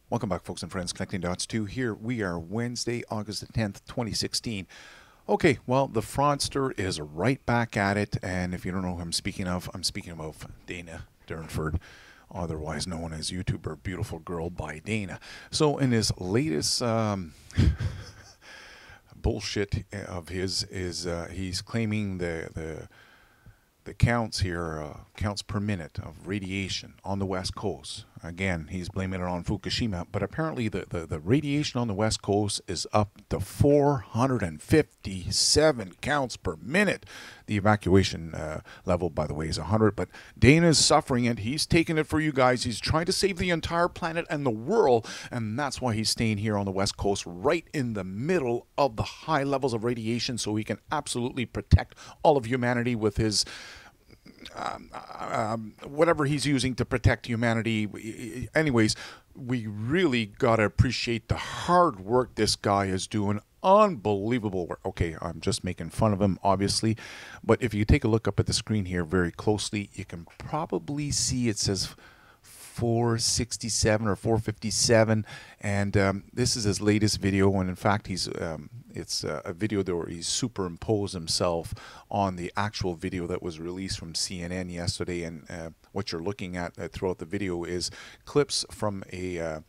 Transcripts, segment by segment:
Welcome back, folks and friends. Connecting Dots 2 here. We are Wednesday, August the 10th, 2016. Okay, well, the fraudster is right back at it. And if you don't know who I'm speaking of Dana Durnford, otherwise known as YouTuber Beautiful Girl by Dana. So in his latest bullshit of his is he's claiming the counts here, counts per minute of radiation on the West Coast. Again, he's blaming it on Fukushima, but apparently the radiation on the West Coast is up to 457 counts per minute. The evacuation level, by the way, is 100, but Dana's suffering it. He's taking it for you guys. He's trying to save the entire planet and the world, and that's why he's staying here on the West Coast, right in the middle of the high levels of radiation, so he can absolutely protect all of humanity with his whatever he's using to protect humanity. Anyways, we really got to appreciate the hard work this guy is doing. Unbelievable work. Okay, I'm just making fun of him, obviously, but if you take a look up at the screen here very closely, you can probably see it says 467 or 457, and this is his latest video, and in fact it's a video where he's superimposed himself on the actual video that was released from CNN yesterday. And what you're looking at throughout the video is clips from a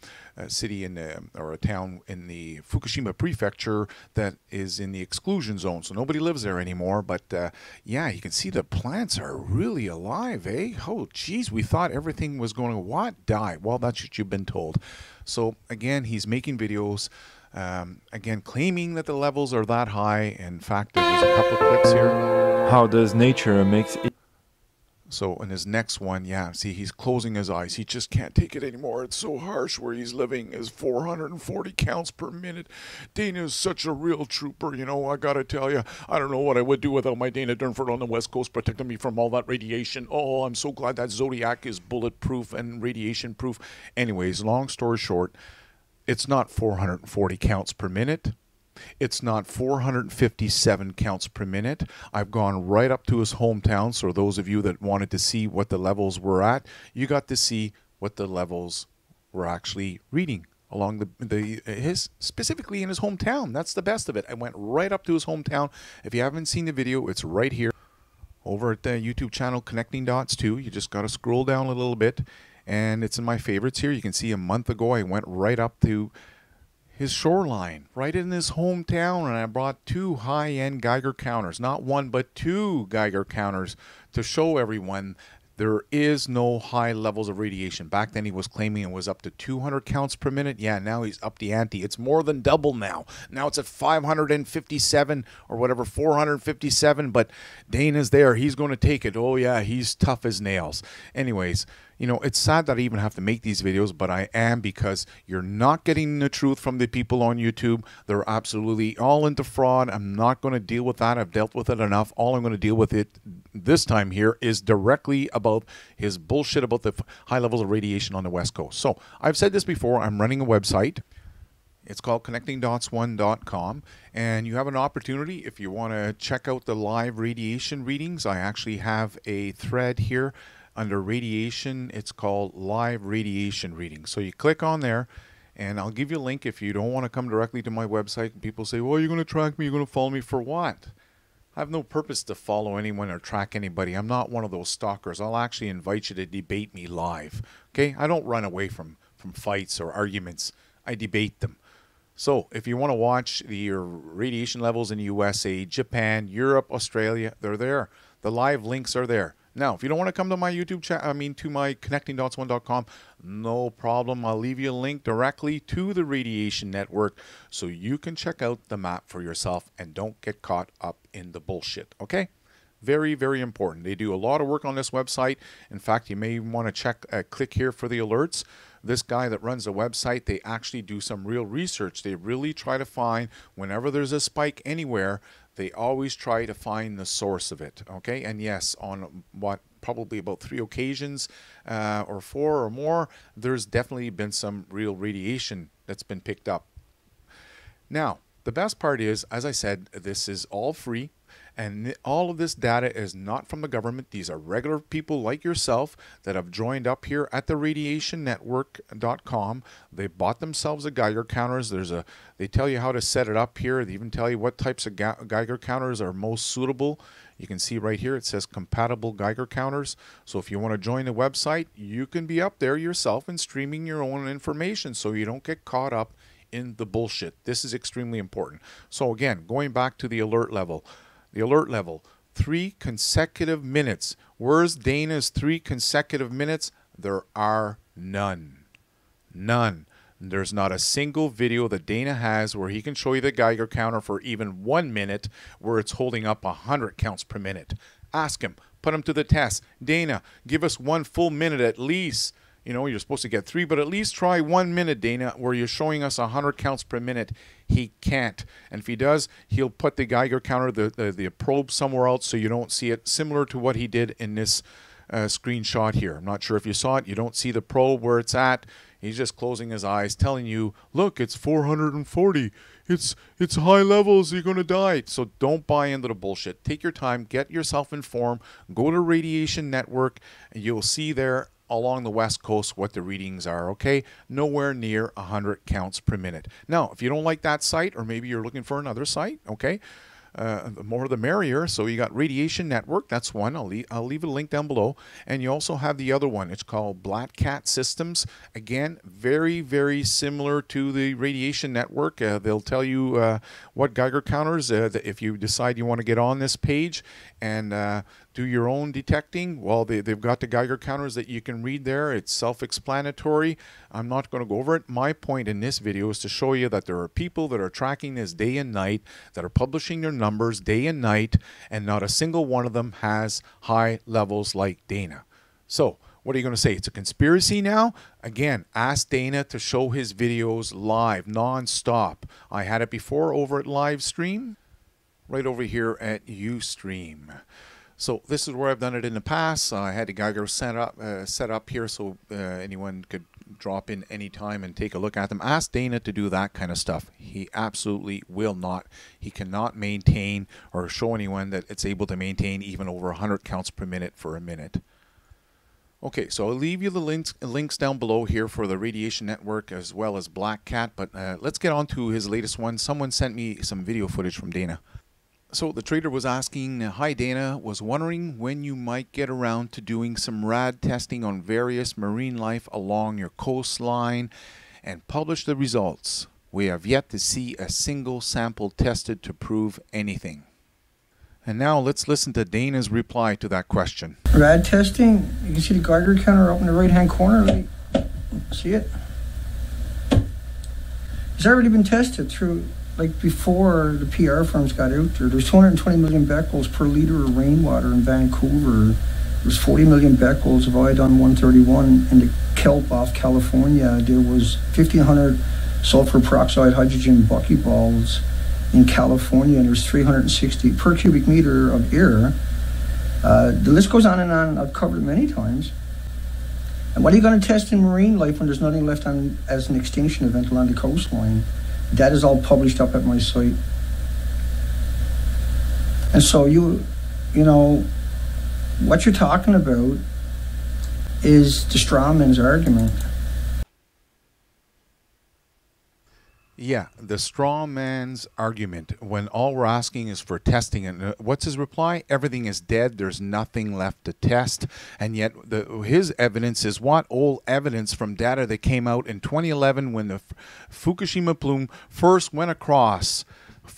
city or a town in the Fukushima prefecture that is in the exclusion zone, so nobody lives there anymore. But yeah, you can see the plants are really alive, eh? Oh geez, we thought everything was going to die. Well, that's what you've been told. So again, he's making videos again claiming that the levels are that high. In fact, there's a couple of clips here. How does nature makes it? So in his next one, yeah, see, he's closing his eyes. He just can't take it anymore. It's so harsh where he's living. Is 440 counts per minute. Dana is such a real trooper, you know. I gotta tell you, I don't know what I would do without my Dana Durnford on the West Coast protecting me from all that radiation. Oh, I'm so glad that Zodiac is bulletproof and radiation proof. Anyways, long story short, it's not 440 counts per minute. It's not 457 counts per minute. I've gone right up to his hometown, so those of you that wanted to see what the levels were at, you got to see what the levels were actually reading along his specifically in his hometown. That's the best of it. I went right up to his hometown. If you haven't seen the video, it's right here over at the YouTube channel Connecting Dots 2. You just got to scroll down a little bit, and it's in my favorites here. You can see a month ago I went right up to his shoreline, right in his hometown, and I brought two high-end Geiger counters, not one but two Geiger counters, to show everyone there is no high levels of radiation. Back then he was claiming it was up to 200 counts per minute. Yeah, now he's up the ante. It's more than double now. Now it's at 557 or whatever, 457, but Dana's there. He's going to take it. Oh yeah, he's tough as nails. Anyways, you know, it's sad that I even have to make these videos, but I am, because you're not getting the truth from the people on YouTube. They're absolutely all into fraud. I'm not going to deal with that. I've dealt with it enough. All I'm going to deal with it this time here is directly about his bullshit about the high levels of radiation on the West Coast. So I've said this before. I'm running a website. It's called connectingdots1.com, and you have an opportunity if you want to check out the live radiation readings. I actually have a thread here under radiation. It's called live radiation readings. So you click on there, and I'll give you a link if you don't want to come directly to my website. People say, well, you're going to track me, you're going to follow me for what? I have no purpose to follow anyone or track anybody. I'm not one of those stalkers. I'll actually invite you to debate me live. Okay? I don't run away from fights or arguments. I debate them. So if you want to watch your radiation levels in the USA, Japan, Europe, Australia, they're there. The live links are there. Now, if you don't want to come to my YouTube channel, to my connectingdots1.com, no problem. I'll leave you a link directly to the radiation network so you can check out the map for yourself and don't get caught up in the bullshit, okay? Very, very important. They do a lot of work on this website. In fact, you may want to click here for the alerts. This guy that runs the website, they actually do some real research. They really try to find, whenever there's a spike anywhere, they always try to find the source of it, okay? And yes, on probably about 3 occasions or 4 or more, there's definitely been some real radiation that's been picked up. Now, the best part is, as I said, this is all free. And all of this data is not from the government. These are regular people like yourself that have joined up here at the radiationnetwork.com. They bought themselves a Geiger counters. They tell you how to set it up here. They even tell you what types of Geiger counters are most suitable. You can see right here it says compatible Geiger counters. So if you want to join the website, you can be up there yourself and streaming your own information so you don't get caught up in the bullshit. This is extremely important. So again, going back to the alert level. The alert level, 3 consecutive minutes. Where's Dana's 3 consecutive minutes? There are none. None. There's not a single video that Dana has where he can show you the Geiger counter for even 1 minute where it's holding up 100 counts per minute. Ask him. Put him to the test. Dana, give us 1 full minute at least. You know, you're supposed to get 3, but at least try 1 minute, Dana, where you're showing us 100 counts per minute. He can't. And if he does, he'll put the Geiger counter, the probe somewhere else so you don't see it, similar to what he did in this screenshot here. I'm not sure if you saw it. You don't see the probe where it's at. He's just closing his eyes, telling you, look, it's 440. It's high levels. You're going to die. So don't buy into the bullshit. Take your time. Get yourself informed. Go to Radiation Network, and you'll see there along the west coast what the readings are. Okay, nowhere near 100 counts per minute. Now if you don't like that site, or maybe you're looking for another site, okay, the more the merrier. So you got Radiation Network, that's one. I'll leave a link down below. And you also have the other one. It's called Black Cat Systems. Again, very, very similar to the Radiation Network. They'll tell you what Geiger counters, if you decide you want to get on this page and do your own detecting. Well, they've got the Geiger counters that you can read there. It's self-explanatory. I'm not going to go over it. My point in this video is to show you that there are people that are tracking this day and night, that are publishing their numbers day and night, and not a single one of them has high levels like Dana. So what are you going to say? It's a conspiracy now? Again, ask Dana to show his videos live, non-stop. I had it before over at Livestream, right over here at Ustream. So this is where I've done it in the past. I had the Geiger set up here so anyone could drop in anytime and take a look at them. Ask Dana to do that kind of stuff. He absolutely will not. He cannot maintain or show anyone that it's able to maintain even over 100 counts per minute for a minute. Okay, so I'll leave you the links down below here for the Radiation Network as well as Black Cat. But let's get on to his latest one. Someone sent me some video footage from Dana. So the trader was asking, hi Dana, was wondering when you might get around to doing some rad testing on various marine life along your coastline and publish the results. We have yet to see a single sample tested to prove anything. And now let's listen to Dana's reply to that question. Rad testing, you can see the Geiger counter up in the right hand corner. See it? It's already been tested through, like before the PR firms got out there. There's 220 million becquerels per liter of rainwater in Vancouver. There's 40 million becquerels of iodine 131 in the kelp off California. There was 1,500 sulfur peroxide hydrogen buckyballs in California, and there's 360 per cubic meter of air. The list goes on and on. I've covered it many times. And what are you going to test in marine life when there's nothing left on as an extinction event along the coastline? That is all published up at my site. And so you know, what you're talking about is the straw man's argument. Yeah, the straw man's argument, when all we're asking is for testing. And what's his reply? Everything is dead. There's nothing left to test. And yet his evidence is what? Old evidence from data that came out in 2011 when the Fukushima plume first went across.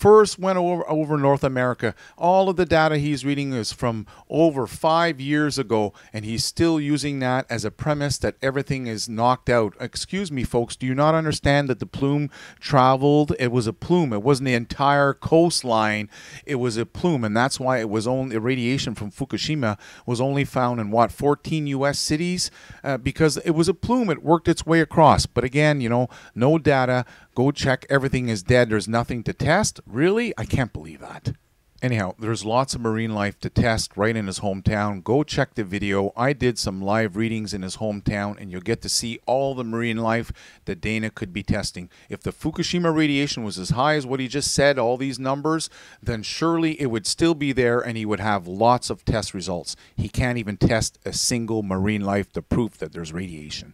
Over North America. All of the data he's reading is from over 5 years ago, and he's still using that as a premise that everything is knocked out. Excuse me, folks, do you not understand that the plume traveled? It was a plume. It wasn't the entire coastline. It was a plume, and that's why it was only radiation from Fukushima was only found in what, 14 U.S. cities? Because it was a plume. It worked its way across. But again, you know, no data. Go check. Everything is dead. There's nothing to test. Really? I can't believe that. Anyhow, there's lots of marine life to test right in his hometown. Go check the video. I did some live readings in his hometown, and you'll get to see all the marine life that Dana could be testing. If the Fukushima radiation was as high as what he just said, all these numbers, then surely it would still be there, and he would have lots of test results. He can't even test a single marine life to prove that there's radiation.